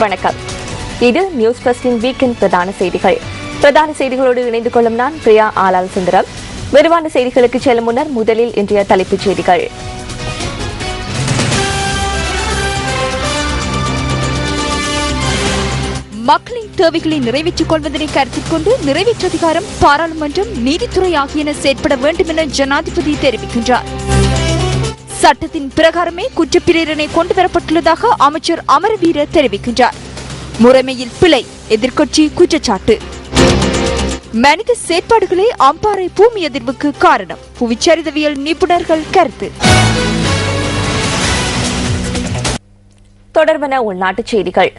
வணக்கம். இது news ஃபர்ஸ்டின் weekend பிரதான செய்திகள். பிரதான செய்திகளோடு இணைந்து கொள்ளும் நான் பிரியா ஆலால் சுந்தரம். விரிவான செய்திகளுக்கு செல்லும் முன்னர் முதலில் இன்றைய தலைப்புச் செய்திகள். மக்களின் தேவைகளை நிறைவேற்றிக் கொள்வதனை கருத்தில் கொண்டு நிறைவேற்று அதிகாரம் பாராளுமன்றம் நீதித்துறை ஆகியன செயற்பட வேண்டும் என ஜனாதிபதி தெரிவிக்கின்றார். சட்டத்தின் பிரகாரமே குற்றப்பிரேரணை கொண்டுவரப்பட்டுள்ளதாக அமைச்சர் அமரவீர தெரிவிக்கின்றார். முறைமையில் பிழை, எதிர்க்கட்சி குற்றச்சாட்டு. மனித செயற்பாடுகளே அம்பாறை பூமி அதிர்வுக்கு காரணம், புவிச்சரிதவியல் நிபுணர்கள் கருத்து. தொடர்பான உள்நாட்டுச் செய்திகள்.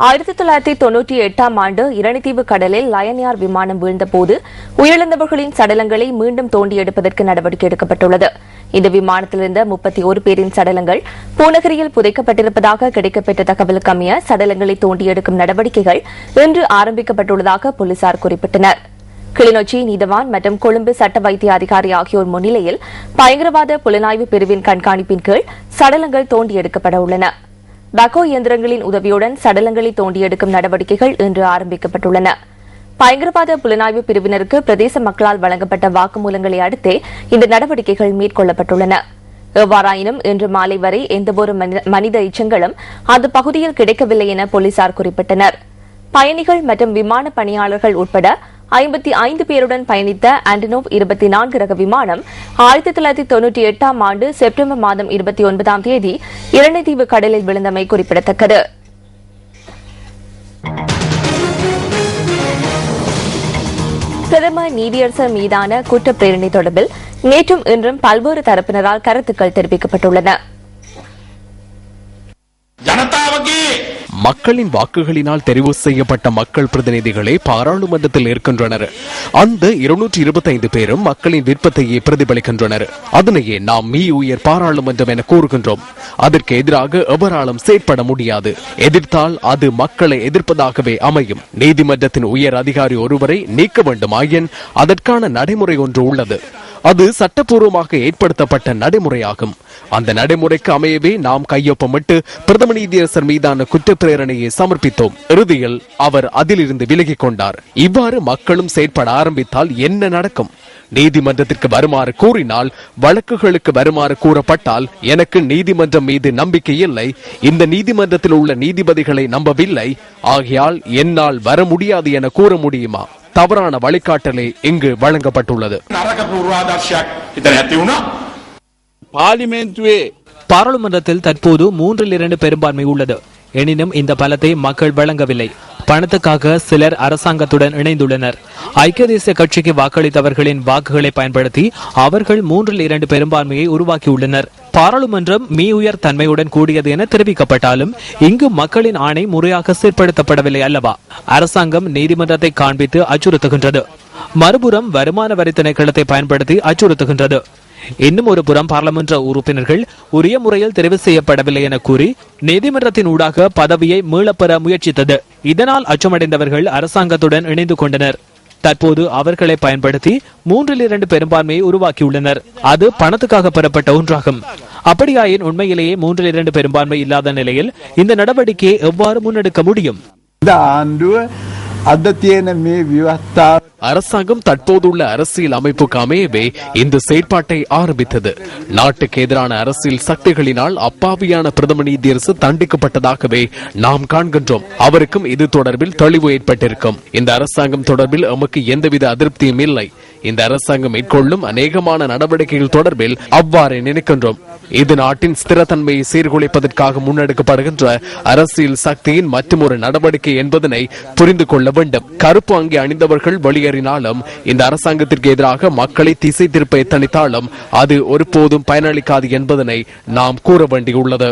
1998ஆம் ஆண்டு இரணித்தீவு கடலில் லயன் ஏர் விமானம் வீழ்ந்தபோது உயிரிழந்தவர்களின் சடலங்களை மீண்டும் தோண்டி எடுப்பதற்கு நடவடிக்கை எடுக்கப்பட்டுள்ளது. இந்த விமானத்திலிருந்த 31 பேரின் சடலங்கள் பூநகரியில் புதைக்கப்பட்டிருப்பதாக கிடைக்கப்பெற்ற தகவலுக்கு அமைய சடலங்களை தோண்டி எடுக்கும் நடவடிக்கைகள் இன்று ஆரம்பிக்கப்பட்டுள்ளதாக போலீசார் குறிப்பிட்டனர். கிளிநொச்சி நீதவான் மற்றும் கொழும்பு சட்ட வைத்திய அதிகாரி ஆகியோர் முன்னிலையில் பயங்கரவாத புலனாய்வு பிரிவின் கண்காணிப்பின் கீழ் சடலங்கள் தோண்டி எடுக்கப்பட உள்ளன. பக்கோ இயந்திரங்களின் உதவியுடன் சடலங்களை தோண்டி எடுக்கும் நடவடிக்கைகள் இன்று ஆரம்பிக்கப்பட்டுள்ளன. பயங்கரவாத புலனாய்வு பிரிவினருக்கு பிரதேச மக்களால் வழங்கப்பட்ட வாக்குமூலங்களை அடுத்தே இந்த நடவடிக்கைகள் மேற்கொள்ளப்பட்டுள்ளன. எவ்வாறாயினும் இன்று மாலை வரை எந்தவொரு மனித எச்சங்களும் அந்த பகுதியில் கிடைக்கவில்லை என போலீசார் குறிப்பிட்டனர். பயணிகள் மற்றும் விமான பணியாளர்கள் உட்பட 55 பேருடன் பயணித்த ஆண்டனோவ் 24 ரக விமானம் 1998ஆம் ஆண்டு செப்டம்பர் மாதம் 29ஆம் தேதி இரணைத்தீவு கடலில் விழுந்தமை குறிப்பிடத்தக்கது. பிரதமர் நீதியரசர் மீதான குற்றப்பிரேரணை தொடர்பில் நேற்றும் இன்றும் பல்வேறு தரப்பினரால் கருத்துக்கள் தெரிவிக்கப்பட்டுள்ளன. மக்களின் வாக்குகளினால் தெரிவு செய்யப்பட்ட மக்கள் பிரதிநிதிகளே பாராளுமன்றத்தில் இருக்கின்றனர். அந்த 225 பேரும் மக்களின் விருப்பத்தையே பிரதிபலிக்கின்றனர். அதனையே நாம் மீ உயர் பாராளுமன்றம் என கூறுகின்றோம். அதற்கு எதிராக எவராலும் செயற்பட முடியாது. எதிர்த்தால் அது மக்களை எதிர்ப்பதாகவே அமையும். நீதிமன்றத்தின் உயர் அதிகாரி ஒருவரை நீக்க வேண்டுமாயின் அதற்கான நடைமுறை ஒன்று உள்ளது. அது சட்டப்பூர்வமாக ஏற்படுத்தப்பட்ட நடைமுறையாகும். அந்த நடைமுறைக்கு அமையவே நாம் கையொப்பமிட்டு பிரதம நீதியரசர் மீதான குற்றப்பிரேரணையை சமர்ப்பித்தோம். இறுதியில் அவர் அதிலிருந்து விலகிக் கொண்டார். இவ்வாறு மக்களும் செயற்பட ஆரம்பித்தால் என்ன நடக்கும்? நீதிமன்றத்திற்கு வருமாறு கூறினால், வழக்குகளுக்கு வருமாறு கூறப்பட்டால் எனக்கு நீதிமன்றம் மீது நம்பிக்கை இல்லை, இந்த நீதிமன்றத்தில் உள்ள நீதிபதிகளை நம்பவில்லை, ஆகையால் என்னால் வர முடியாது என கூற முடியுமா? தவறான வழிகாட்டலே இங்கு வழங்கப்பட்டுள்ளது. பாராளுமன்றத்தில் தற்போது 3/2 பெரும்பான்மை உள்ளது. எனினும் இந்த பலத்தை மக்கள் வழங்கவில்லை. பணத்துக்காக சிலர் அரசாங்கத்துடன் இணைந்துள்ளனர். ஐக்கிய தேசிய கட்சிக்கு வாக்களித்தவர்களின் வாக்குகளை பயன்படுத்தி அவர்கள் 3/2 பெரும்பான்மையை உருவாக்கியுள்ளனர். பாராளுமன்றம் மீ உயர் தன்மையுடன் கூடியது என தெரிவிக்கப்பட்டாலும் இங்கு மக்களின் ஆணை முறையாக செயற்படுத்தப்படவில்லை அல்லவா? அரசாங்கம் நீதிமன்றத்தை காண்பித்து அச்சுறுத்துகின்றது. மறுபுறம் வருமான வரி திணைக்களத்தை பயன்படுத்தி அச்சுறுத்துகின்றது. இன்னும் ஒரு புறம் பாராளுமன்ற உறுப்பினர்கள் உரிய முறையில் தெரிவு செய்யப்படவில்லை என கூறி நீதிமன்றத்தின் ஊடாக பதவியை மீளப்பெற முயற்சித்தது. இதனால் அச்சமடைந்தவர்கள் அரசாங்கத்துடன் இணைந்து கொண்டனர். தற்போது அவர்களை பயன்படுத்தி 3/2 பெரும்பான்மையை உருவாக்கியுள்ளனர். அது பணத்துக்காக பெறப்பட்ட ஒன்றாகும். அப்படியாயின் உண்மையிலேயே 3/2 பெரும்பான்மை இல்லாத நிலையில் இந்த நடவடிக்கையை எவ்வாறு முன்னெடுக்க முடியும்? அரசாங்கம் தற்போதுள்ள அரசியல் அமைப்புக்கு அமையவே இந்த செயற்பாட்டை ஆரம்பித்தது. நாட்டுக்கு எதிரான அரசியல் சக்திகளினால் அப்பாவியான பிரதம நீதியரசு தண்டிக்கப்பட்டதாகவே நாம் காண்கின்றோம். அவருக்கும் இது தொடர்பில் தெளிவு ஏற்பட்டிருக்கும். இந்த அரசாங்கம் தொடர்பில் எமக்கு எந்தவித அதிருப்தியும் இல்லை. இந்த அரசாங்கம் மேற்கொள்ளும் அநேகமான நடவடிக்கைகள் தொடர்பில் அவ்வாறு நினைக்கின்றோம். இது நாட்டின் ஸ்திரத்தன்மையை சீர்குலைப்பதற்காக முன்னெடுக்கப்படுகின்ற அரசியல் சக்தியின் மற்றொரு நடவடிக்கை என்பதனை புரிந்து கொள்ள வேண்டும். கருப்பு அங்கி அணிந்தவர்கள் வெளியேறினாலும் இந்த அரசாங்கத்திற்கு எதிராக மக்களை திசை திருப்ப எத்தனித்தாலும் அது ஒருபோதும் பயனளிக்காது என்பதனை நாம் கூற வேண்டியுள்ளது.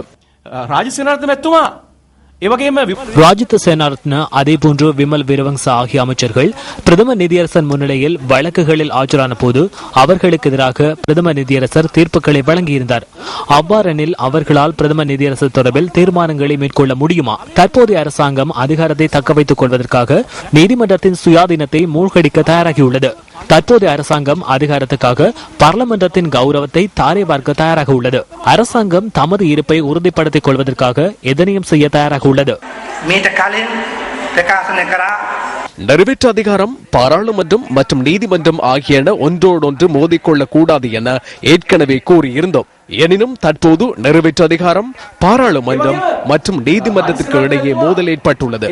ராஜித சேனாரத்ன அதேபோன்று விமல் வீரவங்ச ஆகிய அமைச்சர்கள் பிரதம நீதியரசர் முன்னிலையில் வழக்குகளில் ஆஜரான போது அவர்களுக்கு எதிராக பிரதம நீதியரசர் தீர்ப்புகளை வழங்கியிருந்தார். அவ்வாறெனில் அவர்களால் பிரதம நீதியரசர் தொடர்பில் தீர்மானங்களை மேற்கொள்ள முடியுமா? தற்போதைய அரசாங்கம் அதிகாரத்தை தக்க வைத்துக் கொள்வதற்காக நீதிமன்றத்தின் சுயாதீனத்தை மூழ்கடிக்க தயாராகியுள்ளது. தற்போதைய அரசாங்கம் அதிகாரத்துக்காக பார்லமெண்டத்தின் கௌரவத்தை தாரை பார்க்க தயாராக உள்ளது. அரசாங்கம் தமது இருப்பை உறுதிப்படுத்திக் கொள்வதற்காக எதனையும் செய்ய தயாராக உள்ளது. நிறைவேற்று அதிகாரம், பாராளுமன்றம் மற்றும் நீதிமன்றம் ஆகியன ஒன்றோடொன்று மோதிக்கொள்ளக் கூடாது என ஏற்கனவே கூறியிருந்தோம். எனினும் தற்போது நிறைவேற்று அதிகாரம், பாராளுமன்றம் மற்றும் நீதிமன்றத்திற்கு இடையே மோதல் ஏற்பட்டுள்ளது.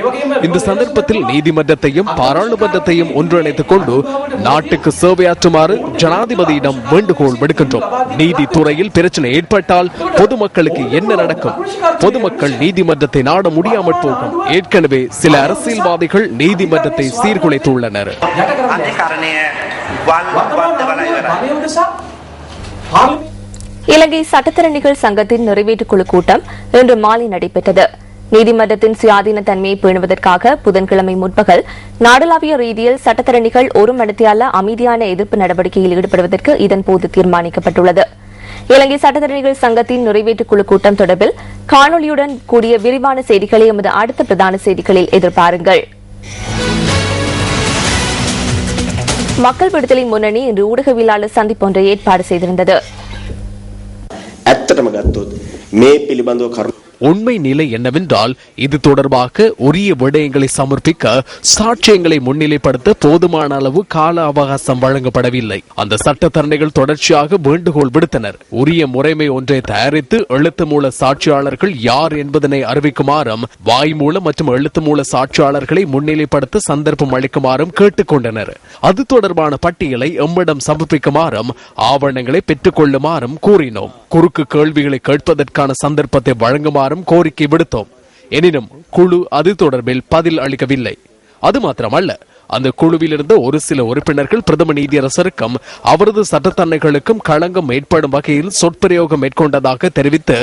இந்த சந்தர்ப்பத்தில் நீதிமன்றத்தையும் பாராளுமன்றத்தையும் ஒன்றிணைத்துக் கொண்டு நாட்டுக்கு சேவையாற்றுமாறு ஜனாதிபதியிடம் வேண்டுகோள் விடுக்கின்றோம். நீதித்துறையில் பிரச்சனை ஏற்பட்டால் பொதுமக்களுக்கு என்ன நடக்கும்? பொதுமக்கள் நீதிமன்றத்தை நாட முடியாமல் போகும். ஏற்கனவே சில அரசியல்வாதிகள் நீதிமன்றத்தை சீர்குலைத்துள்ளனர். இலங்கை சட்டத்தரணிகள் சங்கத்தின் நிறைவேற்றுக் குழு கூட்டம் இன்று மாலை நடைபெற்றது. நீதிமன்றத்தின் சுயாதீன தன்மையை பேணுவதற்காக புதன்கிழமை முற்பகல் நாடளாவிய ரீதியில் சட்டத்தரணிகள் ஒரு மணித்தியால அமைதியான எதிர்ப்பு நடவடிக்கையில் ஈடுபடுவதற்கு இதன்போது தீர்மானிக்கப்பட்டுள்ளது. இலங்கை சட்டத்தரணிகள் சங்கத்தின் நிறைவேற்றுக் குழு கூட்டம் தொடர்பில் காணொலியுடன் கூடிய விரிவான செய்திகளை எமது அடுத்த பிரதான செய்திகளில் எதிர்பாருங்கள். மக்கள் விடுதலை முன்னணி இன்று ஊடகவியலாளர் சந்திப்பு ஒன்றை ஏற்பாடு செய்திருந்தது. உண்மை நிலை என்னவென்றால் இது தொடர்பாக உரிய விடயங்களை சமர்ப்பிக்க சாட்சியங்களை முன்னிலைப்படுத்த போதுமான அளவு கால அவகாசம் வழங்கப்படவில்லை. அந்த சட்டத்தரணிகள் தொடர்ச்சியாக வேண்டுகோள் விடுத்தனர். உரிய முறைமை ஒன்றை தயாரித்து எழுத்து மூல சாட்சியாளர்கள் யார் என்பதனை அறிவிக்குமாறும் வாய்மூல மற்றும் எழுத்து மூல சாட்சியாளர்களை முன்னிலைப்படுத்த சந்தர்ப்பம் அளிக்குமாறும் கேட்டுக்கொண்டனர். அது தொடர்பான பட்டியலை எம்மிடம் சமர்ப்பிக்குமாறும் ஆவணங்களை பெற்றுக் கொள்ளுமாறும் கூறினோம். குறுக்கு கேள்விகளை கேட்பதற்கான சந்தர்ப்பத்தை வழங்குமாறு கோரிக்கை விடுத்தோம். எனினும் குழு அது தொடர்பில் பதில் அளிக்கவில்லை. அது மாத்திரமல்ல, அந்த குழுவில் இருந்த ஒரு சில உறுப்பினர்கள் பிரதம நீதியரசருக்கும் அவரது சட்டத்தரணிகளுக்கும் களங்கம் ஏற்படும் வகையில் சொற்பிரயோகம் மேற்கொண்டதாக தெரிவித்து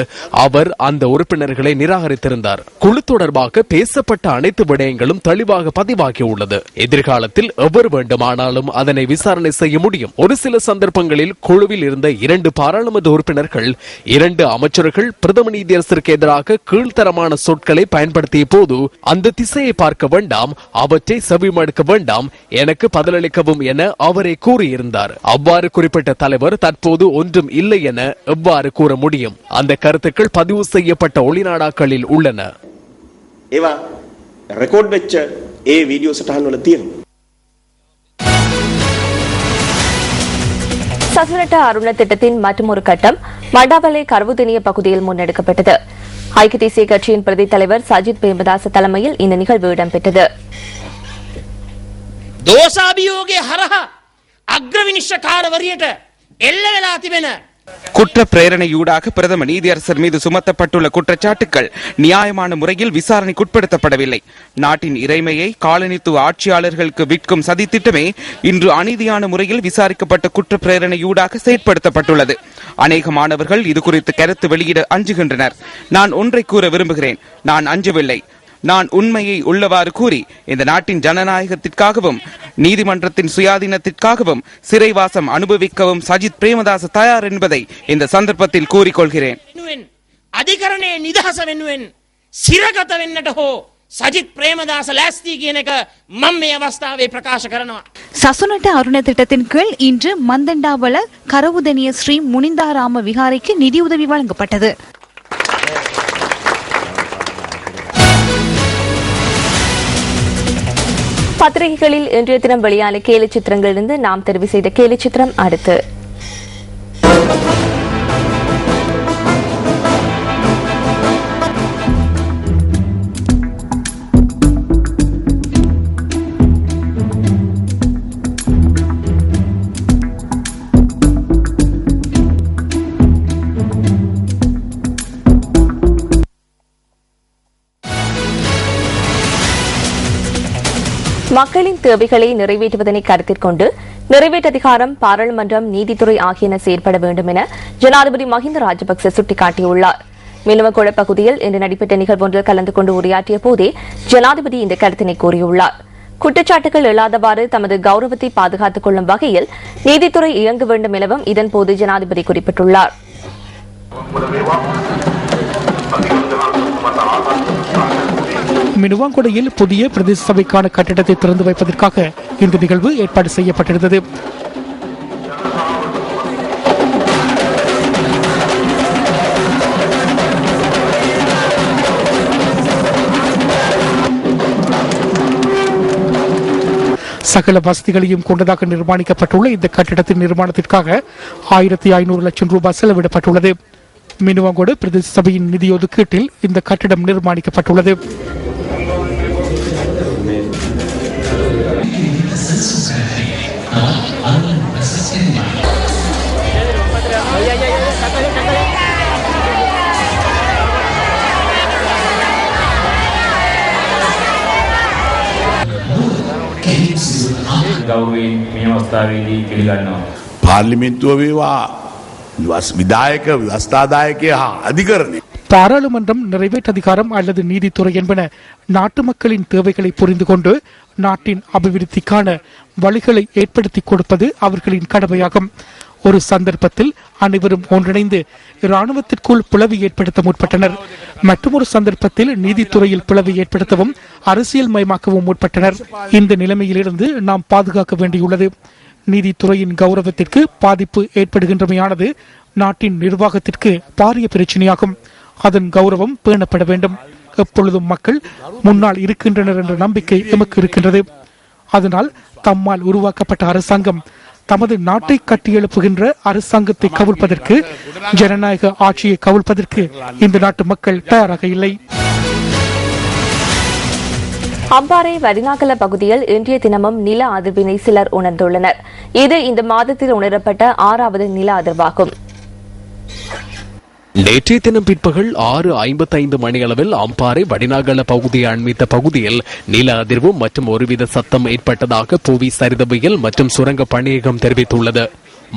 அவர் அந்த உறுப்பினர்களை நிராகரித்திருந்தார். குழு தொடர்பாக பேசப்பட்ட அனைத்து விடயங்களும் தெளிவாக பதிவாகியுள்ளது. எதிர்காலத்தில் எவர் வேண்டுமானாலும் அதனை விசாரணை செய்ய முடியும். ஒரு சில சந்தர்ப்பங்களில் குழுவில் இருந்த 2 பாராளுமன்ற உறுப்பினர்கள் 2 அமைச்சர்கள் பிரதம நீதியரசருக்கு எதிராக கீழ்த்தரமான சொற்களை பயன்படுத்திய போது அந்த திசையை பார்க்க வேண்டாம், அவற்றை செவிமடுக்க வேண்டாம், எனக்கு பதிலளிக்கவும் என அவரே கூறியிருந்தார். அவ்வாறு குறிப்பிட்ட தலைவர் தற்போது ஒன்றும் இல்லை என எவ்வாறு கூற முடியும்? அந்த கருத்துக்கள் பதிவு செய்யப்பட்ட ஒளிநாடாக்களில் உள்ளன. சசுரட்ட அருண திட்டத்தின் மற்றொரு கட்டம் மண்டாவளை கருவுதினிய பகுதியில் முன்னெடுக்கப்பட்டது. ஐக்கிய தேசிய கட்சியின் பிரதி தலைவர் சஜித் பிரேமதாச தலைமையில் இந்த நிகழ்வு இடம்பெற்றது. දෝසාභියෝගේ හරහා අග්‍රවිනිශ්චකාරවරියට එල්ල වෙලා තිබෙන குற்ற பிரேரணையூடாக பிரதம நீதியரசர் மீது சுமத்தப்பட்டுள்ள குற்றச்சாட்டுகள் நியாயமான முறையில் விசாரணைக்குட்படுத்தப்படவில்லை. நாட்டின் இறைமையை காலனித்துவ ஆட்சியாளர்களுக்கு விற்கும் சதித்திட்டமே இன்று அநீதியான முறையில் விசாரிக்கப்பட்ட குற்ற பிரேரணையூடாக செயற்படுத்தப்பட்டுள்ளது. அநேக மாணவர்கள் இது குறித்து கருத்து வெளியிட அஞ்சுகின்றனர். நான் ஒன்றை கூற விரும்புகிறேன், நான் அஞ்சவில்லை. நான் உண்மையை உள்ளவாறு கூறி இந்த நாட்டின் ஜனநாயகத்திற்காகவும் நீதிமன்றத்தின் சுயாதீனத்திற்காகவும் சிறைவாசம் அனுபவிக்கவும் சஜித் பிரேமதாச தயார் என்பதை இந்த சந்தர்ப்பத்தில் கூறிக்கொள்கிறேன். අධිකරණයේ නිදහස වෙනුවෙන් සිරගත වෙන්නට හෝ සජිත් ප්‍රේමදාස ලෑස්ති කියන එක මම මේ අවස්ථාවේ ප්‍රකාශ කරනවා. சசுனட்ட அருண திட்டத்தின் கீழ் இன்று மந்தண்டாவள கரவுதனிய ஸ்ரீ முனிந்தாராம விகாரைக்கு நிதியுதவி வழங்கப்பட்டது. பத்திரிகைகளில் இன்றைய தினம் வெளியான கேலி சித்திரங்களிலிருந்து நாம் தெரிவு செய்த கேலி சித்திரம் அடுத்து. மக்களின் தேவைகளை நிறைவேற்றுவதனை கருத்தில் கொண்டு நிறைவேற்று அதிகாரம், பாராளுமன்றம், நீதித்துறை ஆகியன செயற்பட வேண்டும் என ஜனாதிபதி மஹிந்த ராஜபக்சே சுட்டிக்காட்டியுள்ளார். மினுவகொட பகுதியில் இன்று நடைபெற்ற நிகழ்வொன்றில் கலந்து கொண்டு உரையாற்றிய போதே ஜனாதிபதி இந்த கருத்தினை கூறியுள்ளார். குற்றச்சாட்டுகள் எழாதவாறு தமது கௌரவத்தை பாதுகாத்துக் கொள்ளும் வகையில் நீதித்துறை இயங்க வேண்டும் எனவும் இதன்போது ஜனாதிபதி குறிப்பிட்டுள்ளார். மினுவாங்குடையில் புதிய பிரதேச சபைக்கான கட்டிடத்தை திறந்து வைப்பதற்காக இந்த நிகழ்வு ஏற்பாடு செய்யப்பட்டிருந்தது. சகல வசதிகளையும் கொண்டதாக நிர்மாணிக்கப்பட்டுள்ள இந்த கட்டிடத்தின் நிர்மாணத்திற்காக 1500 லட்சம் ரூபாய் செலவிடப்பட்டுள்ளது. மினுவாங்கோடு பிரதேச சபையின் நிதி ஒதுக்கீட்டில் இந்த கட்டிடம் நிர்மாணிக்கப்பட்டுள்ளது. පාර්ලිමේන්තුව වේවා විධායක ව්‍යවස්ථාදායකය හා අධිකරණය பாராளுமன்றம், நிறைவேற்று அதிகாரம் அல்லது நீதித்துறை என்பன நாட்டு மக்களின் தேவைகளை புரிந்து கொண்டு நாட்டின் அபிவிருத்திக்கான வழிகளை ஏற்படுத்தி கொடுப்பது அவர்களின் கடமையாகும். ஒரு சந்தர்ப்பத்தில் அனைவரும் ஒன்றிணைந்து இராணுவத்திற்குள் பிளவு ஏற்படுத்த முற்பட்டனர். மற்றொரு சந்தர்ப்பத்தில் நீதித்துறையில் பிளவு ஏற்படுத்தவும் அரசியல் மயமாக்கவும் முற்பட்டனர். இந்த நிலைமையிலிருந்து நாம் பாதுகாக்க வேண்டியுள்ளது. நீதித்துறையின் கௌரவத்திற்கு பாதிப்பு ஏற்படுகின்றமையானது நாட்டின் நிர்வாகத்திற்கு பாரிய பிரச்சனையாகும். அதன் கௌரவம் பேணப்பட வேண்டும். எப்பொழுதும் மக்கள் முன்னால் இருக்கின்றனர் என்ற நம்பிக்கை எமக்கு இருக்கின்றது. அதனால் தம்மால் உருவாக்கப்பட்ட அரசாங்கம் தமது நாட்டை கட்டியெழுப்புகின்ற அரசாங்கத்தை கவிழ்ப்பதற்கு, ஜனநாயக ஆட்சியை கவிழ்ப்பதற்கு இந்த நாட்டு மக்கள் தயாராக இல்லை. அம்பாறை வடிநாகல பகுதியில் இன்றைய தினமும் நில அதிர்வினை சிலர் உணர்ந்துள்ளனர். இது இந்த மாதத்தில் உணரப்பட்ட 6வது நில அதிர்வாகும். நேற்றைய தினம் பிற்பகல் 6:55 மணியளவில் அம்பாறை வடிநாகல பகுதியை அண்மித்த பகுதியில் நில அதிர்வு மற்றும் ஒருவித சத்தம் ஏற்பட்டதாக புவி சரிதவியல் மற்றும் சுரங்க பணியகம் தெரிவித்துள்ளது.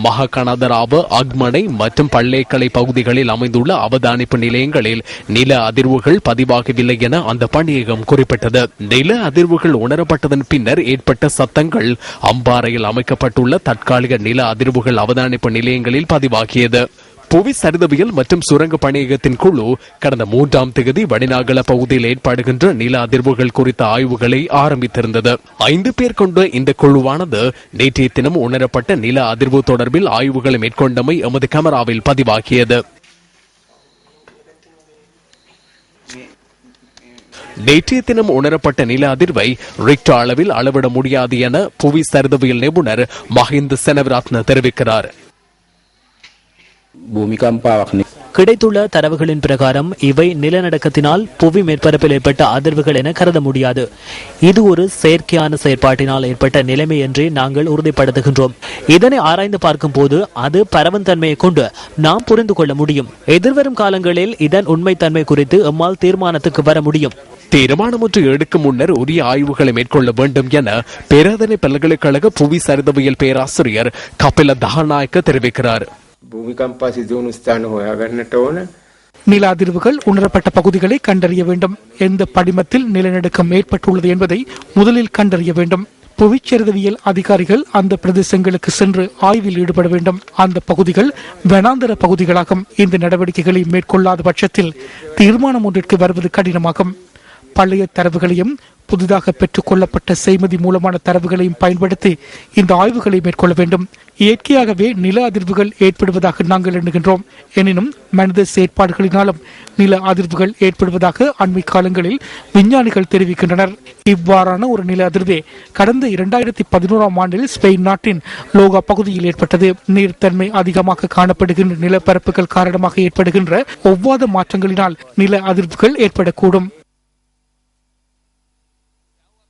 மககனதராவ, அக்மனை மற்றும் பள்ளேக்கலை பகுதிகளில் அமைந்துள்ள அவதானிப்பு நிலையங்களில் நில அதிர்வுகள் பதிவாகவில்லை என அந்த பணியகம் குறிப்பிட்டது. நில அதிர்வுகள் உணரப்பட்டதன் பின்னர் ஏற்பட்ட சத்தங்கள் அம்பாறையில் அமைக்கப்பட்டுள்ள தற்காலிக நில அதிர்வுகள் அவதானிப்பு நிலையங்களில் பதிவாகியது. புவி சரிதவியல் மற்றும் சுரங்க பணியகத்தின் குழு கடந்த 3ஆம் தேதி வடிநாகல பகுதியில் ஏற்படுகின்ற நில அதிர்வுகள் குறித்த ஆய்வுகளை ஆரம்பித்திருந்தது. 5 பேர் கொண்ட இந்த குழுவானது நேற்றைய தினம் உணரப்பட்ட நில அதிர்வு தொடர்பில் ஆய்வுகளை மேற்கொண்டமை எமது கேமராவில் பதிவாகியது. நேற்றைய தினம் உணரப்பட்ட நில அதிர்வை ரிக்டர் அளவில் அளவிட முடியாது என புவி சரிதவியல் நிபுணர் மஹிந்த செனவிரத்ன தெரிவிக்கிறார். கிடைத்துள்ள தரவுகளின் பிரகாரம் இவை நிலநடுக்கத்தினால் புவி மேற்பரப்பில் ஏற்பட்ட அதிர்வுகள் என கருத முடியாது. இது ஒரு செயற்கையான செயற்பாட்டினால் ஏற்பட்ட நிலைமை என்றே நாங்கள் உறுதிப்படுத்துகின்றோம். இதனை ஆராய்ந்து பார்க்கும் போது அது பரவும் தன்மையை கொண்டு நாம் புரிந்து கொள்ள முடியும். எதிர்வரும் காலங்களில் இதன் உண்மைத்தன்மை குறித்து எம்மால் தீர்மானத்துக்கு வர முடியும். தீர்மானமொன்று எடுக்கும் முன்னர் உரிய ஆய்வுகளை மேற்கொள்ள வேண்டும் என பேராதனை பல்கலைக்கழக புவி சரிதவியல் பேராசிரியர் கபில தஹநாயக்க தெரிவிக்கிறார். நில அதிர்வுகள் உணரப்பட்ட பகுதிகளை கண்டறிய வேண்டும். எந்த படிமத்தில் நிலநடுக்கம் ஏற்பட்டுள்ளது என்பதை முதலில் கண்டறிய வேண்டும். புவிச்சரிதவியல் அதிகாரிகள் அந்த பிரதேசங்களுக்கு சென்று ஆய்வில் ஈடுபட வேண்டும். அந்த பகுதிகள் வனாந்தர பகுதிகளாகும். இந்த நடவடிக்கைகளை மேற்கொள்ளாத பட்சத்தில் தீர்மானம் ஒன்றிற்கு வருவது கடினமாகும். பழைய தரவுகளையும் புதிதாக பெற்றுக் கொள்ளப்பட்ட செய்மதி மூலமான தரவுகளையும் பயன்படுத்தி இந்த ஆய்வுகளை மேற்கொள்ள வேண்டும். இயற்கையாகவே நில அதிர்வுகள் ஏற்படுவதாக நாங்கள் எண்ணுகின்றோம். எனினும் மனித செயற்பாடுகளினாலும் நில அதிர்வுகள் ஏற்படுவதாக அண்மை காலங்களில் விஞ்ஞானிகள் தெரிவிக்கின்றனர். இவ்வாறான ஒரு நில அதிர்வே கடந்த 2011ஆம் ஆண்டில் ஸ்பெயின் நாட்டின் லோகா பகுதியில் ஏற்பட்டது. நீர்த்தன்மை அதிகமாக காணப்படுகின்ற நிலப்பரப்புகள் காரணமாக ஏற்படுகின்ற ஒவ்வாத மாற்றங்களினால் நில அதிர்வுகள் ஏற்படக்கூடும்.